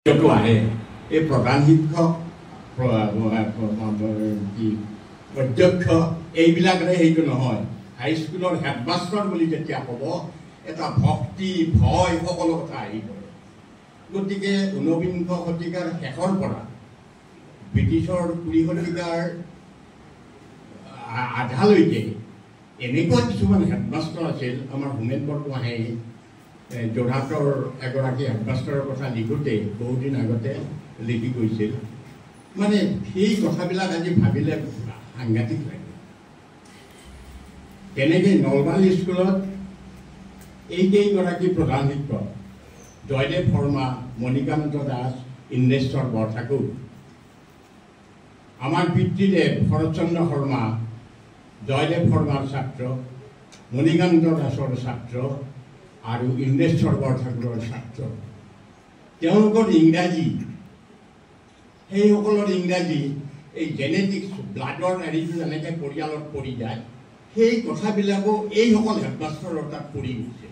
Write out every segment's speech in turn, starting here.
আহে এই প্ৰধান শিক্ষক অধ্যক্ষ এইবিলাকেৰে সেইটো নহয় হাইস্কুলৰ হেডমাষ্টাৰ বুলি যেতিয়া ক'ব এটা ভক্তি ভয় সকলো কথা আহি পৰে গতিকে ঊনবিংশ শতিকাৰ শেষৰ পৰা ব্ৰিটিছৰ 20 শতিকাৰ আধালৈকে এনেকুৱা কিছুমান হেডমাষ্টাৰ আছিল আমাৰ হোমেন বৰগোহাঁই যোৰহাটৰ এগৰাকী হেডমাষ্টাৰৰ কথা লিখোঁতে বহুদিন আগতে লিখি গৈছিল মানে সেই কথাবিলাক আজি ভাবিলে সাংঘাতিক লাগে তেনেকৈ নলবাৰী স্কুলত এইকেইগৰাকী প্ৰধান শিক্ষক জয়দেৱ শৰ্মা মণিকান্ত দাস ইন্দ্ৰেশ্বৰ বৰঠাকুৰ আমাৰ পিতৃদেৱ শৰৎচন্দ্ৰ শৰ্মা জয়দেৱ শৰ্মাৰ ছাত্ৰ মণিকান্ত দাসৰ ছাত্ৰ আৰু ইন্দ্ৰেশ্বৰ বৰঠাকুৰৰ ছাত্ৰ তেওঁলোকৰ ইংৰাজী সেইসকলৰ ইংৰাজী এই জেনেটিক্স ব্লাডৰ হেৰিটো যেনেকৈ পৰিয়ালত পৰি যায় সেই কথাবিলাকো এইসকল হেডমাষ্টাৰৰ তাত পৰি গৈছে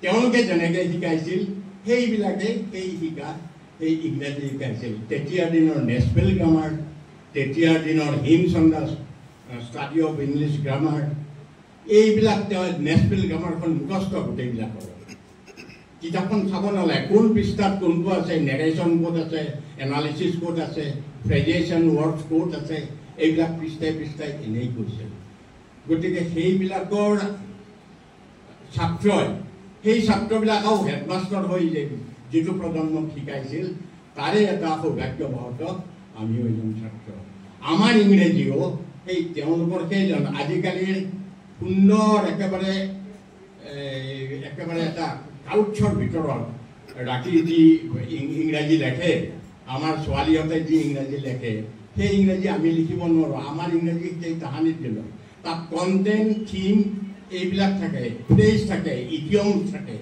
তেওঁলোকে যেনেকৈ শিকাইছিল সেইবিলাকে সেই শিকা সেই ইংৰাজী শিকাইছিল তেতিয়াৰ দিনৰ নেচনেল গ্ৰামাৰ তেতিয়াৰ দিনৰ হিমচন্দাস ষ্টাডি অফ ইংলিছ গ্ৰামাৰ এইবিলাক তেওঁ নেচনেল গ্ৰামাৰখন মুখস্থ গোটেইবিলাকৰ কিতাপখন চাব নালাগে কোন পৃষ্ঠাত কোনটো আছে নেৰেশ্যন ক'ত আছে এনালিচিছ ক'ত আছে ফ্ৰেজেশ্যন ৱৰ্ডছ ক'ত আছে এইবিলাক পৃষ্ঠাই পৃষ্ঠাই এনেই কৈছিল গতিকে সেইবিলাকৰ ছাত্ৰই সেই ছাত্ৰবিলাকেও হেডমাষ্টাৰ হৈ যিটো প্ৰজন্মক শিকাইছিল তাৰে এটা সৌভাগ্যবশত আমিও এজন ছাত্ৰ আমাৰ ইংৰাজীও সেই তেওঁলোকৰ সেইজন আজিকালিৰ সুন্দৰ একেবাৰে এটা কাউচৰ ভিতৰত ৰাখি যি ইংৰাজী লেখে আমাৰ ছোৱালীহঁতে যি ইংৰাজী লেখে সেই ইংৰাজী আমি লিখিব নোৱাৰোঁ আমাৰ ইংৰাজী সেই তাহানিত দিলোঁ তাত কণ্টেণ্ট থিম এইবিলাক থাকে ফ্ৰেজ থাকে ইডিয়মছ থাকে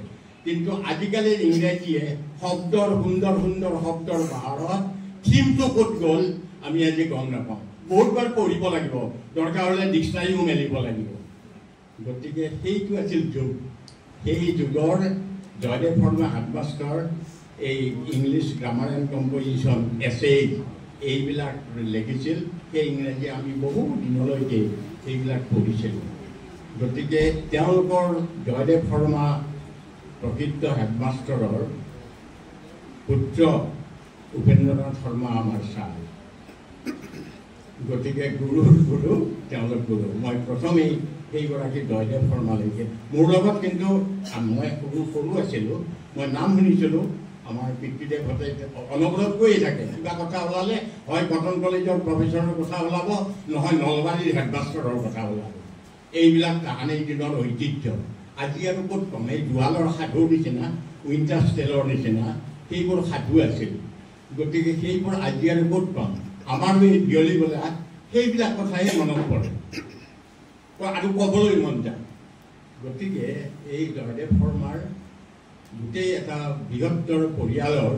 কিন্তু আজিকালিৰ ইংৰাজীয়ে শব্দৰ সুন্দৰ সুন্দৰ শব্দৰ বাহাৰত থিমটো ক'ত গ'ল আমি আজি গম নাপাওঁ বহুতবাৰ পঢ়িব লাগিব দৰকাৰ হ'লে ডিক্সনাৰীও মেলিব লাগিব গতিকে সেইটো আছিল যুগ সেই যুগৰ জয়দেৱ শৰ্মা হেডমাষ্টাৰ এই ইংলিছ গ্ৰামাৰ এণ্ড কম্পজিশ্যন এছে এইবিলাক লিখিছিল সেই ইংৰাজী আমি বহু দিনলৈকে সেইবিলাক পঢ়িছিলোঁ গতিকে তেওঁলোকৰ জয়দেৱ শৰ্মা প্ৰকৃত হেডমাষ্টাৰৰ পুত্ৰ উপেন্দ্ৰনাথ শৰ্মা আমাৰ ছাৰ গতিকে গুৰুৰ গুৰু তেওঁলোক গুৰু মই প্ৰথমেই সেইগৰাকী জয়দেৱ শৰ্মালৈকে মোৰ লগত কিন্তু মই সৰু আছিলোঁ মই নাম শুনিছিলোঁ আমাৰ পিতৃদেৱহঁতে অনবৰত কৈয়ে থাকে কিবা কথা ওলালে হয় কটন কলেজৰ প্ৰফেচৰৰ কথা ওলাব নহয় নলবাৰীৰ হেডমাষ্টাৰৰ কথা ওলাব এইবিলাক তাহানিৰ দিনৰ ঐতিহ্য আজি আৰু ক'ত কম এই জোৱালৰ সাধুৰ নিচিনা উইণ্টাৰ ষ্টেলৰ নিচিনা সেইবোৰ সাধু আছিল গতিকে সেইবোৰ আজি আৰু ক'ত কম আমাৰ এই বিয়লি বোলা সেইবিলাক কথাই মনত পৰে আৰু ক'বলৈ মন যায় গতিকে এই জয়দেৱ শৰ্মাৰ গোটেই এটা বৃহত্তৰ পৰিয়ালৰ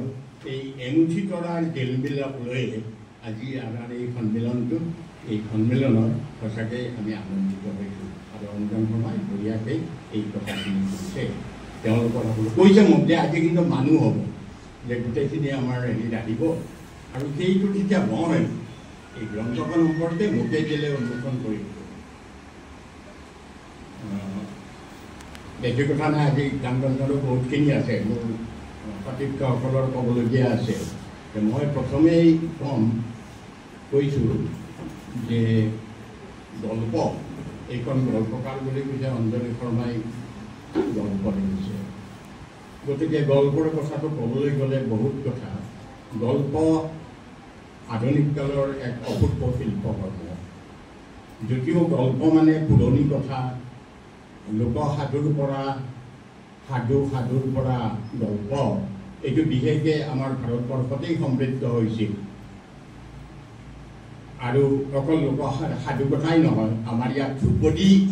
এই এমুঠি তৰাৰ জেলবিলাক লৈ আজি আমাৰ এই সন্মিলনত সঁচাকৈ আমি আনন্দিত হৈছোঁ আৰু ৰঞ্জন শৰ্মাই বঢ়িয়াকৈ এই কথাখিনি কৈছে তেওঁলোকৰ সকলো কৈছে মোক যে আজি কিন্তু মানুহ হ'ব যে গোটেইখিনি আমাৰ হেৰিত আহিব আৰু সেইটো যেতিয়া মই এই গ্ৰন্থখন সম্পৰ্কে মোকে দিলে উন্মোচন কৰিব বেছি কথা নাই আজি গান বন্ধনৰো বহুতখিনি আছে মোৰ সতীৰ্থসকলৰ ক'বলগীয়া আছে মই প্ৰথমেই কৈছোঁ যে গল্প এইখন গল্পকাৰ বুলি কৈছে অঞ্জনী শৰ্মাই গল্প লিখিছে গতিকে গল্পৰ কথাটো ক'বলৈ গ'লে বহুত কথা গল্প আধুনিক কালৰ এক অপূৰ্ব শিল্পকৰ্ম যদিও গল্প মানে পুৰণি কথা লোকসাধুৰ পৰা সাধুৰ পৰা গল্প এইটো বিশেষকৈ আমাৰ ভাৰতবৰ্ষতেই সমৃদ্ধ হৈছিল আৰু অকল লোকসাধু কথাই নহয় আমাৰ ইয়াত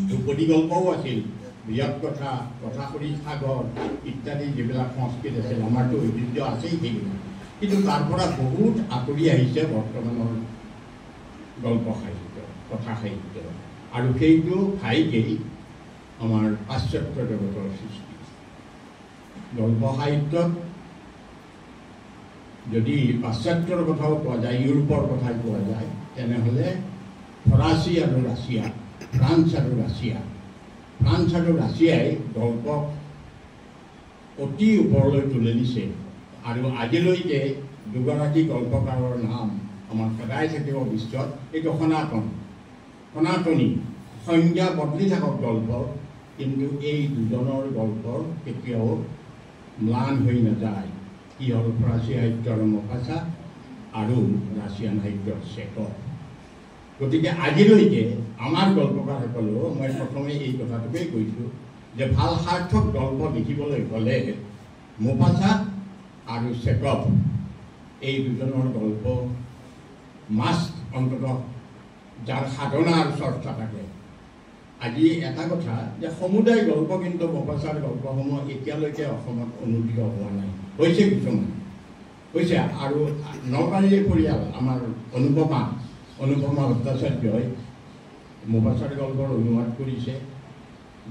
ধ্ৰুপদী গল্পও আছিল বৃহৎ কথা কথাকৰি সাগৰ ইত্যাদি যিবিলাক সংস্কৃত আছিল আমাৰতো ঐতিহ্য আছেই সেইবিলাক কিন্তু তাৰ পৰা বহুত আঁতৰি আহিছে বৰ্তমানৰ গল্প সাহিত্য কথা সাহিত্য আৰু সেইটো ঘাইকেই আমাৰ পাশ্চাত্য জগতৰ সৃষ্টি গল্প সাহিত্যত যদি পাশ্চাত্যৰ কথাও কোৱা যায়, ইউৰোপৰ কথাই কোৱা যায়, তেনেহ'লে ফৰাচী আৰু ৰাছিয়া, ফ্ৰান্স আৰু ৰাছিয়াই গল্পক অতি ওপৰলৈ তুলি নিছে। আৰু আজিলৈকে দুগৰাকী গল্পকাৰৰ নাম আমাৰ সদায় থাকিব বিশ্বত। এইটো সনাতনী সংজ্ঞা বদলি থাকক গল্পৰ, কিন্তু এই দুজনৰ গল্পৰ কেতিয়াও ম্লান হৈ নাযায়। কি হ'ল ফৰাচী সাহিত্যৰ মোপাছা আৰু ৰাছিয়ান সাহিত্যৰ চেকভ। গতিকে আজিলৈকে আমাৰ গল্পকাৰসকলেও মই প্ৰথমে এই কথাটোকেই কৈছোঁ যে ভাল সাৰ্থক গল্প লিখিবলৈ হ'লে মোপাছা আৰু চেকভ এই দুজনৰ গল্প মাষ্ট অন্ততঃ যাৰ সাধনাৰ চৰ্চা থাকে। আজি এটা কথা যে সমুদায় গল্প কিন্তু মোপাছাৰ গল্পসমূহ এতিয়ালৈকে অসমত অনুদিত হোৱা নাই, হৈছে কিছুমান হৈছে। আৰু নলবাৰীৰ পৰিয়াল আমাৰ অনুপমা ভট্টাচাৰ্যই মোপাছাৰ গল্পৰ অনুবাদ কৰিছে।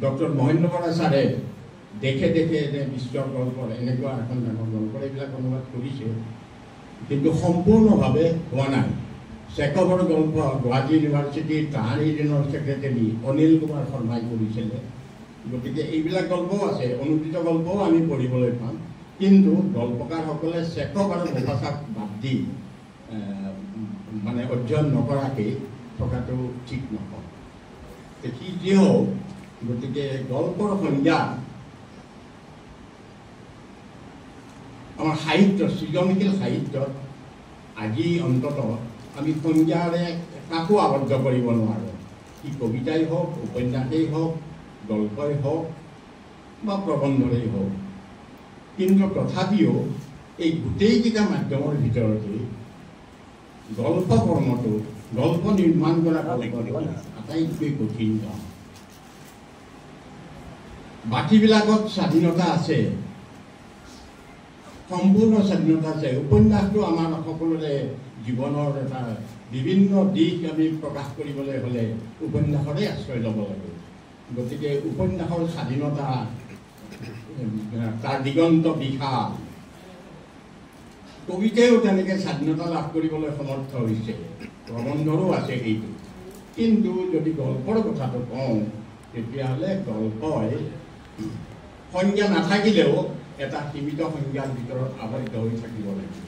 ডক্টৰ মহেন্দ্ৰ বৰা ছাৰে দেখে বিশ্বৰ গল্পৰ এনেকুৱা এখন ডাঙৰ গল্পৰ এইবিলাক অনুবাদ কৰিছে, কিন্তু সম্পূৰ্ণভাৱে হোৱা নাই। চেকভৰ গল্প গুৱাহাটী ইউনিভাৰ্চিটিৰ তাহাৰী দিনৰ ছেক্ৰেটাৰী অনিল কুমাৰ শৰ্মাই কৰিছিলে। গতিকে এইবিলাক গল্পও আছে, অনুদিত গল্পও আমি পঢ়িবলৈ পাম। কিন্তু গল্পকাৰসকলে চেকভ আৰু মোপাছাক বাদ দি মানে অধ্যয়ন নকৰাকৈ থকাটো ঠিক নহয়। সি যি হওক, গতিকে গল্পৰ সংজ্ঞা আমাৰ সাহিত্য, সৃজনশীল সাহিত্যত আজি অন্ততঃ আমি সংজ্ঞাৰে কাকো আবদ্ধ কৰিব নোৱাৰোঁ। ই কবিতাই হওক, উপন্যাসেই হওক, গল্পই হওক বা প্ৰবন্ধৰেই হওক। কিন্তু তথাপিও এই গোটেইকেইটা মাধ্যমৰ ভিতৰতে গল্প কৰ্মটো, গল্প নিৰ্মাণ কৰা কৰ্মটো আটাইতকৈ কঠিন কাম। বাকীবিলাকত স্বাধীনতা আছে, সম্পূৰ্ণ স্বাধীনতা আছে। উপন্যাসটো আমাৰ সকলোৰে জীৱনৰ এটা বিভিন্ন দিশ আমি প্ৰকাশ কৰিবলৈ হ'লে উপন্যাসৰে আশ্ৰয় ল'ব লাগে। গতিকে উপন্যাসৰ স্বাধীনতা, তাৰ দিগন্ত বিশাল। কবিতায়ো তেনেকৈ স্বাধীনতা লাভ কৰিবলৈ সমৰ্থ হৈছে, প্ৰবন্ধৰো আছে সেইটো। কিন্তু যদি গল্পৰ কথাটো কওঁ, তেতিয়াহ'লে গল্পই সংজ্ঞা নাথাকিলেও এটা সীমিত সংজ্ঞাৰ ভিতৰত আবদ্ধ হৈ থাকিব লাগিব।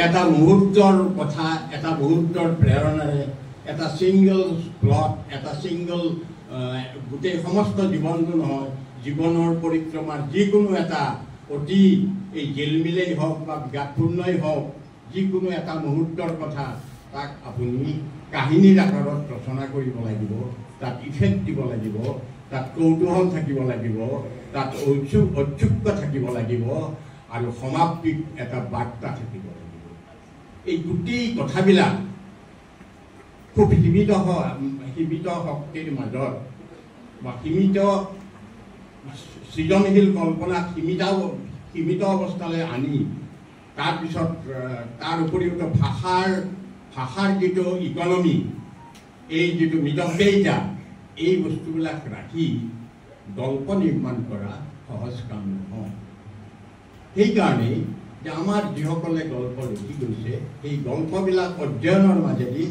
এটা মুহূৰ্তৰ কথা, এটা মুহূৰ্তৰ প্ৰেৰণাৰে এটা ছিংগল প্লট, এটা ছিংগল গোটেই সমস্ত জীৱনটো নহয়, জীৱনৰ পৰিক্ৰমাৰ যিকোনো এটা অতি এই জেলমিলেই হওক বা বিঘাতপূৰ্ণই হওক, যিকোনো এটা মুহূৰ্তৰ কথা তাক আপুনি কাহিনীৰ আকাৰত ৰচনা কৰিব লাগিব, তাত ইফেক্ট দিব লাগিব, তাত কৌতূহল থাকিব লাগিব, তাত ঔৎসুক্য থাকিব লাগিব, আৰু সমাপ্তিত এটা বাৰ্তা থাকিব লাগিব। এই গোটেই কথাবিলাক খুব সীমিত শক্তিৰ মাজত বা সীমিত সৃজনশীল কল্পনাক সীমিত অৱস্থালৈ আনি তাৰপিছত তাৰ উপৰিও ভাষাৰ যিটো ইকনমি, এই যিটো মিতব্যয়িতা, এই বস্তুবিলাক ৰাখি গল্প নিৰ্মাণ কৰা সহজ কাম নহয়। সেইকাৰণে যে আমাৰ যিসকলে গল্প লিখি গৈছে, সেই গল্পবিলাক অধ্যয়নৰ মাজেদি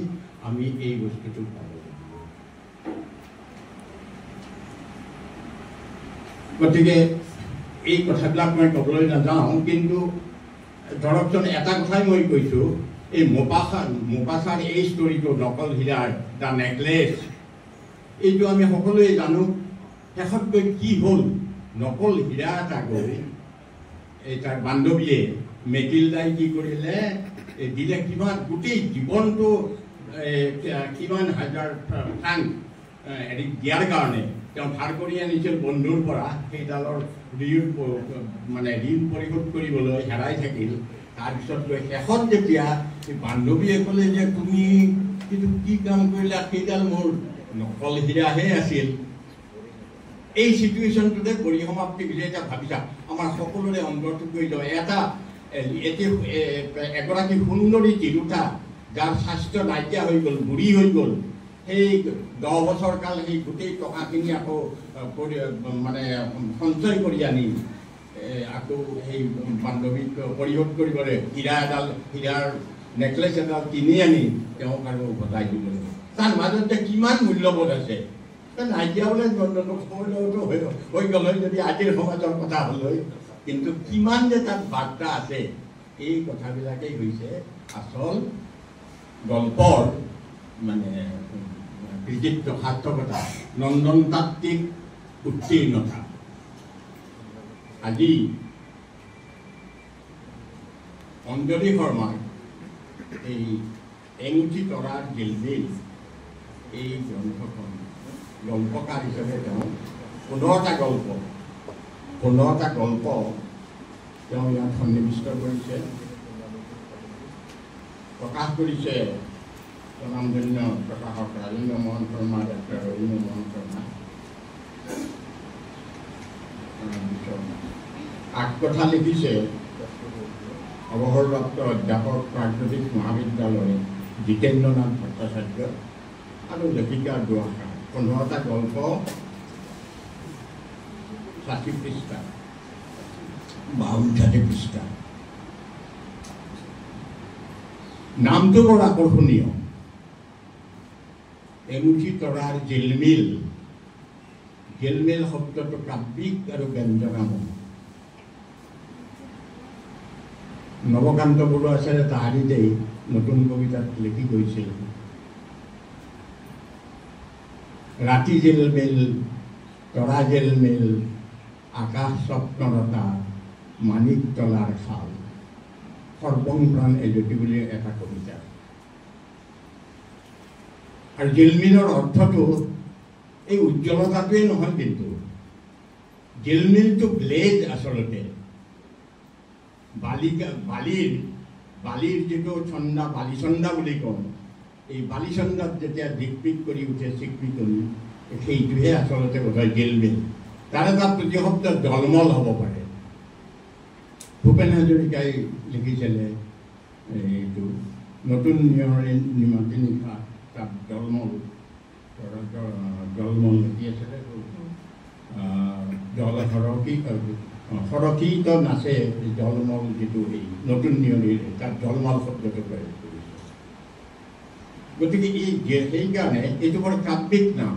আমি এই বস্তুটো পাব লাগিব। গতিকে এই কথাবিলাক মই ক'বলৈ নাযাওঁ, কিন্তু ধৰকচোন এটা কথাই মই কৈছোঁ, এই মোপাছাৰ এই ষ্টৰিটো, নকল হীৰাৰ দ্য নেকলেছ, এইটো আমি সকলোৱে জানো। শেষত গৈ কি হ'ল, নকল হীৰা এটা গৈ এই তাৰ বান্ধৱীয়ে মেটিল্ডাই কি কৰিলে, দিলে কিমান, গোটেই জীৱনটো কিমান হাজাৰ ফ্ৰাংক হেৰি দিয়াৰ কাৰণে তেওঁ ধাৰ কৰি আনিছিল বন্ধুৰ পৰা। সেইডালৰ ঋণ পৰিশোধ কৰিবলৈ হেৰাই থাকিল। তাৰপিছত গৈ শেষত যেতিয়া বান্ধৱীয়ে ক'লে যে তুমি কিন্তু কি কাম কৰিলা, সেইডাল মোৰ নকল হীৰাহে আছিল। এই চিটুৱেশ্যনটোতে পৰিসমাপ্তি বুলি এতিয়া ভাবিছা, আমাৰ সকলোৰে অন্তৰটো গৈ যায়। এগৰাকী সুন্দৰী তিৰোতা যাৰ স্বাস্থ্য নাইকিয়া হৈ গ'ল, বুঢ়ী হৈ গ'ল, সেই 10 বছৰ কাল সেই গোটেই টকাখিনি আকৌ মানে সঞ্চয় কৰি আনি আকৌ সেই বান্ধৱীক পৰিশোধ কৰিবলৈ হীৰাৰ নেকলেছ এডাল কিনি আনি তেওঁক আৰু উভতাই দিব লাগে। তাৰ মাজত যে কিমান মূল্যবোধ আছে নাইকিয়া বোলে হৈ গ'ল হয় যদি আজিৰ সমাজৰ কথা হ'ল হয়, কিন্তু কিমান যে তাত বাৰ্তা আছে এই কথাবিলাকেই হৈছে আচল গল্পৰ মানে কৃতিত্ব, সাৰ্থকতা, নন্দনতাত্ত্বিক উত্তীৰ্ণতা। আজি অঞ্জলি শৰ্মাৰ এই এঙুঠি তৰাৰ জিলমিল এই গ্ৰন্থখন গল্পকাৰ হিচাপে তেওঁ 15টা গল্প তেওঁ ইয়াত সন্নিৱিষ্ট কৰিছে, প্ৰকাশ কৰিছে স্বনামধন্য প্ৰকাশক ৰাজেন্দ্ৰ মোহন শৰ্মা, ডক্টৰ ৰবীন্দ্ৰ মোহন শৰ্মা। আগকথা লিখিছে অৱসৰপ্ৰাপ্ত অধ্যাপক প্ৰাগজ্যোতিষ মহাবিদ্যালয় জিতেন্দ্ৰনাথ ভট্টাচাৰ্য আৰু লেখিকা দুআষাৰ। 15টা গল্প, 60 পৃষ্ঠা, 52 পৃষ্ঠা। নামটো বৰ আকৰ্ষণীয়, এমুঠি তৰাৰ জিলমিল। জিলমিল শব্দটো কাব্যিক আৰু ব্যঞ্জনাময়। নৱকান্ত বৰুৱাচাৰ্যে তাহাৰিতেই নতুন কবিতাত লিখি গৈছিল, ৰাতি জিলমিল, তৰা জিলমিল, আকাশ স্বপ্নৰতা, মানিক তলাৰ খাল, সৰ্বং প্ৰাণ এজ্যোতি বুলি এটা কবিতা। আৰু জিলমিলৰ অৰ্থটো এই উজ্জ্বলতাটোৱেই নহয়, কিন্তু জিলমিলটো ব্লেড আচলতে বালিৰ যিটো চন্দা, বালিচন্দা বুলি কওঁ, এই বালিচন্দাত যেতিয়া দিকপিক কৰি উঠে চিকপিকনি, সেইটোহে আচলতে বোধহয় জিলমিল। তাৰ এটা প্ৰতিশব্দ জলমল হ'ব পাৰে। ভূপেন হাজৰিকাই লিখিছিলে এইটো নতুন নিমাতী নিশা, তাত জলমল কি আছিলে, সৰকীত নাচে জলমল, যিটো এই নতুন নিয়নিৰ তাত জলমল শব্দটো প্ৰয়োগ কৰিছে। গতিকে সেইকাৰণে এইটো বৰ কাব্যিক নাম,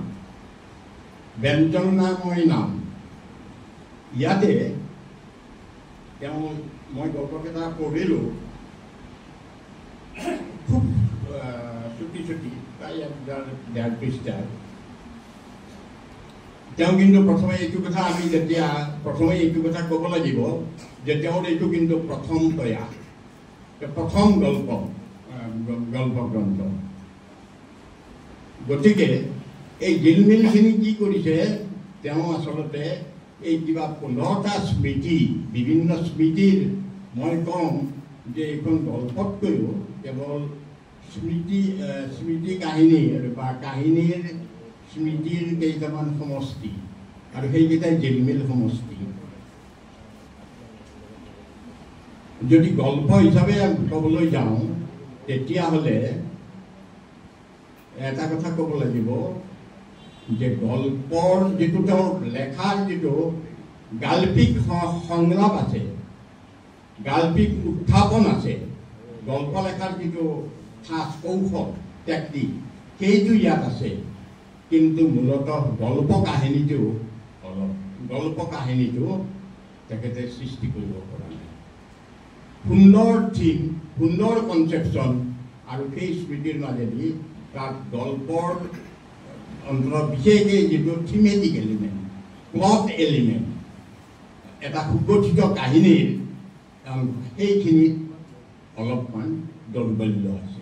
ব্যঞ্জনাময় নাম। ইয়াতে মই গল্পকেইটা পঢ়িলোঁ, খুব চুটি প্ৰায় 1.5 পৃষ্ঠা। তেওঁ কিন্তু প্ৰথমে এইটো কথা ক'ব লাগিব যে তেওঁৰ এইটো কিন্তু প্ৰথম প্ৰয়াস, প্ৰথম গল্প গ্ৰন্থ। গতিকে এই জিলমিলখিনি কি কৰিছে, তেওঁ আচলতে এই কিবা 15টা স্মৃতি, বিভিন্ন স্মৃতিৰ, মই কওঁ যে এইখন গল্পতকৈও কেৱল স্মৃতি কাহিনী বা কাহিনীৰ স্মৃতিৰ কেইটামান সমষ্টি, আৰু সেইকেইটাই জিলমিল সমষ্টি। যদি গল্প হিচাপে ক'বলৈ যাওঁ তেতিয়াহ'লে এটা কথা ক'ব লাগিব যে গল্পৰ যিটো তেওঁৰ লেখাৰ যিটো গাল্পিক সংলাপ আছে, গাল্পিক উত্থাপন আছে, গল্প লেখাৰ যিটো সাজ কৌশল, টেকনিক, সেইটো ইয়াত আছে। কিন্তু মূলতঃ গল্প কাহিনীটো তেখেতে সৃষ্টি কৰিব পৰা নাই। সুন্দৰ থিম, সুন্দৰ কনচেপশ্যন, আৰু সেই স্মৃতিৰ মাজেদি তাত গল্পৰ অন্তত বিশেষকৈ যিটো থিমেটিক এলিমেণ্ট, প্লট এলিমেণ্ট, এটা সুগঠিত কাহিনীৰ সেইখিনিত অলপমান দৌৰ্বল্য আছে।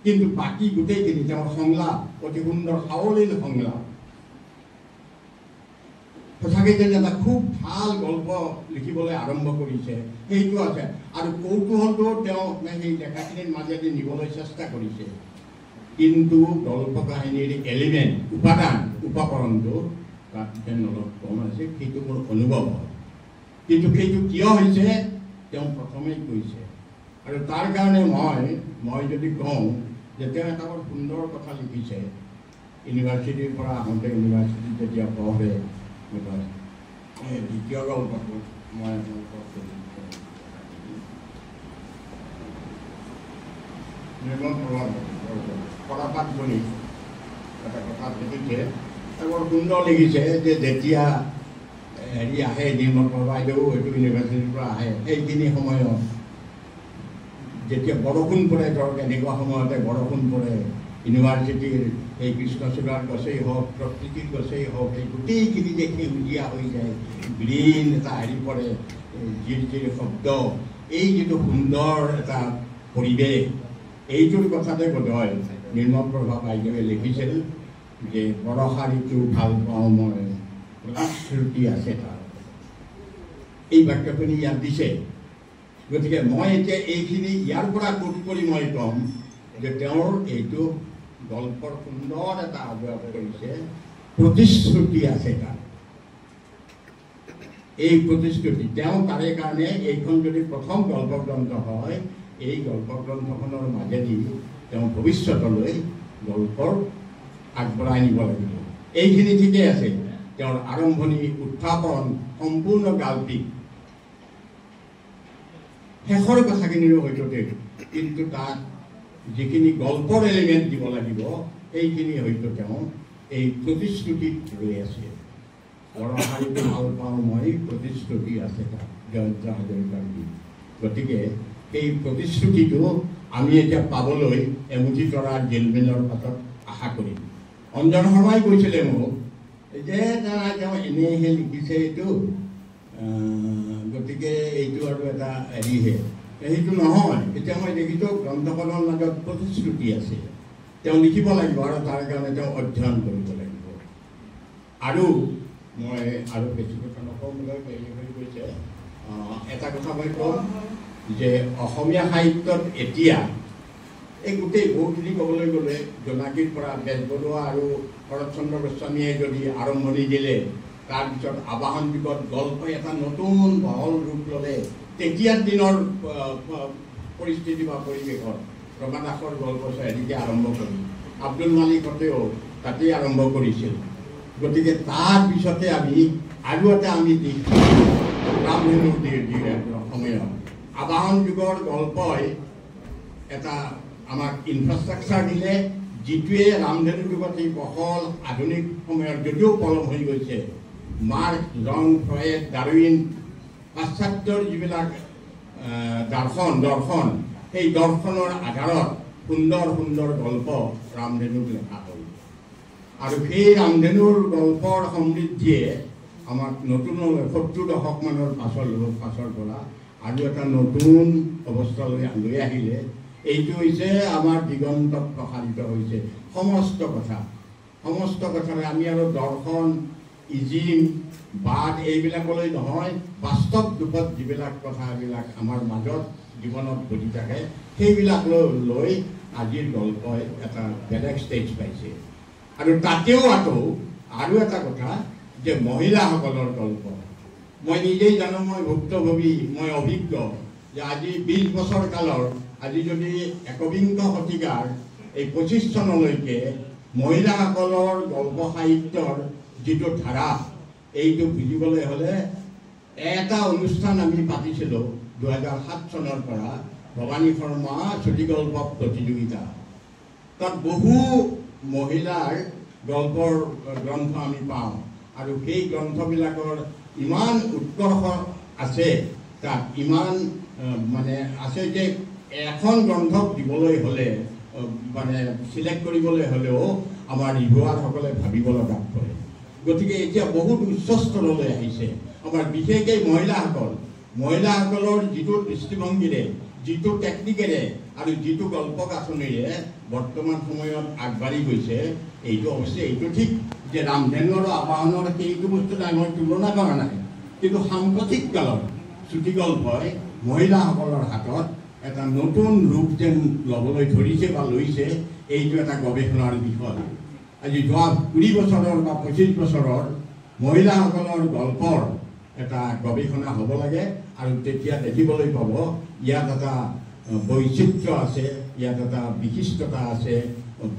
কিন্তু বাকী গোটেইখিনি তেওঁৰ সংলাপ অতি সুন্দৰ, সাৱলীল সংলাপ। সঁচাকৈ যেন এটা খুব ভাল গল্প লিখিবলৈ আৰম্ভ কৰিছে সেইটো আছে, আৰু কৌতূহলটো তেওঁ সেই লেখাখিনিৰ মাজেদি নিবলৈ চেষ্টা কৰিছে। কিন্তু গল্প কাহিনীৰ এলিমেণ্ট, উপাকৰণটো তাত যেন অলপ কম আছে, সেইটো মোৰ অনুভৱ হয়। কিন্তু সেইটো কিয় হৈছে তেওঁ প্ৰথমেই কৈছে, আৰু তাৰ কাৰণে মই যদি কওঁ যে তেওঁ এটা বৰ সুন্দৰ কথা লিখিছে। ইউনিভাৰ্চিটিৰ পৰা আহোঁতে, ইউনিভাৰ্চিটিত যেতিয়া পঢ়ে, দ্বিতীয় গল্পটো মই নিৰ্মল পৰাপাত বনি এটা কথা লিখিছে বৰ সুন্দৰ লিখিছে যে যেতিয়া হেৰি আহে নিৰ্মল বাইদেউ এইটো ইউনিভাৰ্চিটিৰ পৰা আহে সেইখিনি সময়ত যেতিয়া বৰষুণ পৰে ধৰক এনেকুৱা সময়তে বৰষুণ পৰে ইউনিভাৰ্চিটিৰ এই কৃষ্ণচূড়াৰ গছেই হওক প্ৰকৃতিৰ গছেই হওক এই গোটেইখিনি যে সেউজীয়া হৈ যায় গ্ৰীণ এটা হেৰি পৰে জিৰ জিৰ শব্দ এই যিটো সুন্দৰ এটা পৰিৱেশ এইটোৰ কথাতে বোধহয় নিৰ্মল প্ৰভা বাইদেৱে লিখিছিল যে বৰষা ঋতু ভাল পাওঁ মই শ্ৰুতি আছে তাৰ এই বাক্যখিনি ইয়াত দিছে গতিকে মই এতিয়া এইখিনি ইয়াৰ পৰা কোট কৰি মই ক'ম যে তেওঁৰ এইটো গল্পৰ সুন্দৰ এটা অৱয়ব কৰিছে প্ৰতিশ্ৰুতি আছে তাৰ এই প্ৰতিশ্ৰুতি তেওঁ তাৰে কাৰণে এইখন যদি প্ৰথম গল্পগ্ৰন্থ হয় এই গল্পগ্ৰন্থখনৰ মাজেদি তেওঁ ভৱিষ্যতলৈ গল্পৰ আগবঢ়াই নিব লাগিব এইখিনি ঠিকেই আছে তেওঁৰ আৰম্ভণি উত্থাপন সম্পূৰ্ণ গাল্পিক শেষৰ কথাখিনিৰো হয়তো কিন্তু তাত যিখিনি গল্পৰ এলিমেণ্ট দিব লাগিব সেইখিনি হয়তো তেওঁ এই প্ৰতিশ্ৰুতিত ৰৈ আছে বৰষাৰীটো ভাল পাওঁ মই প্ৰতিশ্ৰুতি আছে তাত জয়ন্ত হাজৰিকাৰ গীত গতিকে এই প্ৰতিশ্ৰুতিটো আমি এতিয়া পাবলৈ এমুঠি তৰা জেলমেলৰ পাছত আশা কৰিম অঞ্জন শৰ্মাই কৈছিলে মোক যে তেওঁ এনেহে লিখিছে এইটো গতিকে এইটো আৰু এটা হেৰিহে সেইটো নহয় এতিয়া মই দেখিছোঁ গ্ৰন্থখনৰ মাজত প্ৰতিশ্ৰুতি আছে তেওঁ লিখিব লাগিব আৰু তাৰ কাৰণে তেওঁ অধ্যয়ন কৰিব লাগিব আৰু মই আৰু বেছি কথা নক'বলৈ হেৰি হৈ গৈছে এটা কথা মই ক'ম যে অসমীয়া সাহিত্যত এতিয়া এই গোটেই বহুখিনি ক'বলৈ গ'লে জোনাকীৰ পৰা বেজবৰুৱা আৰু শৰৎচন্দ্ৰ গোস্বামীয়ে যদি আৰম্ভণি দিলে তাৰপিছত আবাহন যুগত গল্প এটা নতুন বহল ৰূপ ল'লে তেতিয়াৰ দিনৰ পৰিস্থিতি বা পৰিৱেশত ৰমা দাসৰ গল্প চাৰিকে আৰম্ভ কৰি আব্দুল মালিকহঁতেও তাতেই আৰম্ভ কৰিছিল গতিকে তাৰ পিছতে আমি আৰু এটা আমি দিশ ৰামধেনুৰ সময়ত আবাহন যুগৰ গল্পই এটা আমাক ইনফ্ৰাষ্ট্ৰাকচাৰ দিলে যিটোৱে ৰামধেনু যুগত এই বহল আধুনিক সময়ত যদিও পলম হৈ গৈছে মাৰ্ক জন ফ্ৰয়েড ডাৰউইন পাশ্চাত্যৰ যিবিলাক দৰ্শন সেই দৰ্শনৰ আধাৰত সুন্দৰ সুন্দৰ গল্প ৰামধেনুক লেখা হ'ল আৰু সেই ৰামধেনুৰ গল্পৰ সমৃদ্ধিয়ে আমাক নতুন ৭০ দশকমানৰ পাছৰ পৰা আৰু এটা নতুন অৱস্থালৈ লৈ আহিলে এইটো হৈছে আমাৰ দিগন্তত প্ৰসাৰিত হৈছে সমস্ত কথাৰে আমি আৰু দৰ্শন ইজিম বাদ এইবিলাকলৈ নহয় বাস্তৱ ৰূপত যিবিলাক কথাবিলাক আমাৰ মাজত জীৱনত ঘটি থাকে সেইবিলাক লৈ আজিৰ গল্পই এটা বেলেগ ষ্টেজ পাইছে আৰু তাতেও আৰু এটা কথা যে মহিলাসকলৰ গল্প মই নিজেই জানো মই ভুক্তভোগী মই অভিজ্ঞ যে আজি ২০ বছৰ কালৰ আজি যদি একবিংশ শতিকাৰ এই ২৫ চনলৈকে মহিলাসকলৰ গল্প সাহিত্যৰ যিটো ধাৰা এইটো বুজিবলৈ হ'লে এটা অনুষ্ঠান আমি পাতিছিলোঁ ২০০৭ চনৰ পৰা ভৱানী শৰ্মা চুটিগল্প প্ৰতিযোগিতা তাত বহু মহিলাৰ গল্পৰ গ্ৰন্থ আমি পাওঁ আৰু সেই গ্ৰন্থবিলাকৰ ইমান উৎকৰ্ষ আছে তাত ইমান মানে আছে যে এখন গ্ৰন্থক দিবলৈ হ'লে মানে চিলেক্ট কৰিবলৈ হ'লেও আমাৰ ৰিভিউৱাৰসকলে ভাবিব লগা হয় গতিকে এতিয়া বহুত উচ্চ স্তৰলৈ আহিছে আমাৰ বিশেষকৈ মহিলাসকলৰ যিটো দৃষ্টিভংগীৰে যিটো টেকনিকেৰে আৰু যিটো গল্প গাঁথনিৰে বৰ্তমান সময়ত আগবাঢ়ি গৈছে এইটো অৱশ্যে এইটো ঠিক যে ৰামধেনু আৰু আবাহনৰ সেইটো বস্তু নাই মই তুলনা কৰা নাই কিন্তু সাম্প্ৰতিক কালত চুটিগল্পই মহিলাসকলৰ হাতত এটা নতুন ৰূপ যেন ল'বলৈ ধৰিছে বা লৈছে এইটো এটা গৱেষণাৰ বিষয় আজি যোৱা ২০ বছৰৰ বা ২৫ বছৰৰ মহিলাসকলৰ গল্পৰ এটা গৱেষণা হ'ব লাগে আৰু তেতিয়া দেখিবলৈ পাব ইয়াত এটা বৈচিত্ৰ্য আছে ইয়াত এটা বিশিষ্টতা আছে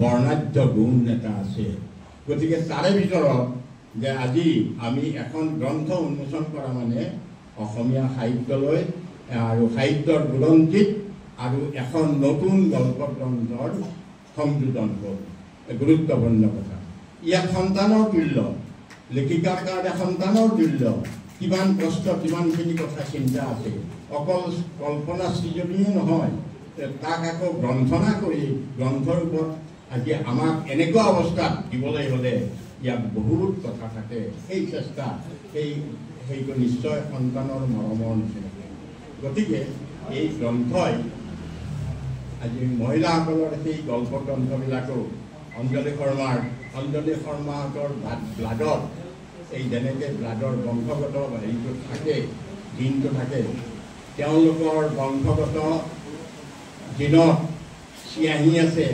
বৰ্ণাঢ্য গুণ এটা আছে গতিকে তাৰে ভিতৰত যে আজি আমি এখন গ্ৰন্থ উন্মোচন কৰা মানে অসমীয়া সাহিত্যলৈ আৰু সাহিত্যৰ বুৰঞ্জীত আৰু এখন নতুন গল্প গ্ৰন্থৰ সংযোজন হ'ল গুৰুত্বপূৰ্ণ কথা। ইয়াক সন্তানৰ তুল্য, লেখিকাৰ কাৰণে সন্তানৰ তুল্য। কিমান কষ্ট, কিমানখিনি কথা চিন্তা আছে। অকল কল্পনা সৃজনীয়ে নহয়, তাক আকৌ গ্ৰন্থনা কৰি গ্ৰন্থৰ ওপৰত আজি আমাক এনেকুৱা অৱস্থাত দিবলৈ হ'লে ইয়াত বহুত কথা থাকে। সেই চেষ্টা সেইটো নিশ্চয় সন্তানৰ মৰমৰ নিচিনাকৈ। গতিকে এই গ্ৰন্থই আজি মহিলাসকলৰ সেই গল্প গ্ৰন্থবিলাকো অঞ্জলি শৰ্মাহঁতৰ ব্লাডত এই যেনেকৈ ব্লাডৰ বংশগত হেৰিটো থাকে, দিনটো থাকে, তেওঁলোকৰ বংশগত দিনত চিয়াহী আছে,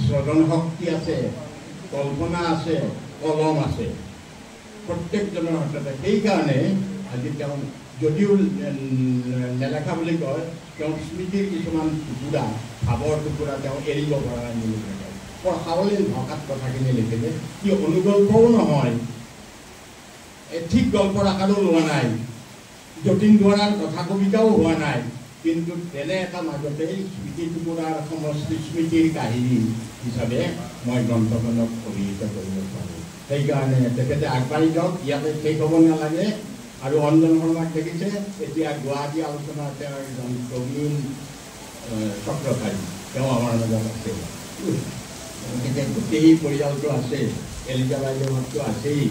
স্বজন শক্তি আছে, কল্পনা আছে, কলম আছে প্ৰত্যেকজনৰ হাততে। সেইকাৰণে আজি তেওঁ যদিও নেলেখা বুলি কয়, তেওঁ স্মৃতিৰ কিছুমান টুকুৰা, ভাৱৰ টুকুৰা তেওঁ এৰিব পৰা নাই। বৰ সাৱলীল ভাষাত কথাখিনি লিখিলে। কি অনুগল্পও নহয়, ঠিক গল্পৰ আকাৰো লোৱা নাই, যতীন দুৱৰাৰ কথা কবিতাও হোৱা নাই, কিন্তু তেনে এটা মাজতেই স্মৃতি টুকুৰাৰ সমষ্টি স্মৃতিৰ কাহিনী হিচাপে মই গ্ৰন্থখনক অভিহিত কৰিব পাৰোঁ। সেইকাৰণে তেখেতে আগবাঢ়ি যাওক, ইয়াতে শেষ হ'ব নালাগে। আৰু অঞ্জন শৰ্মাক দেখিছে, এতিয়া গুৱাহাটী আলোচনা তেওঁ এজন প্ৰবীণ চক্ৰধাৰী, তেওঁ আমাৰ মাজত আছে। গতিকে গোটেই পৰিয়ালটো আছে, এলিজা বাইদেউহঁতটো আছেই।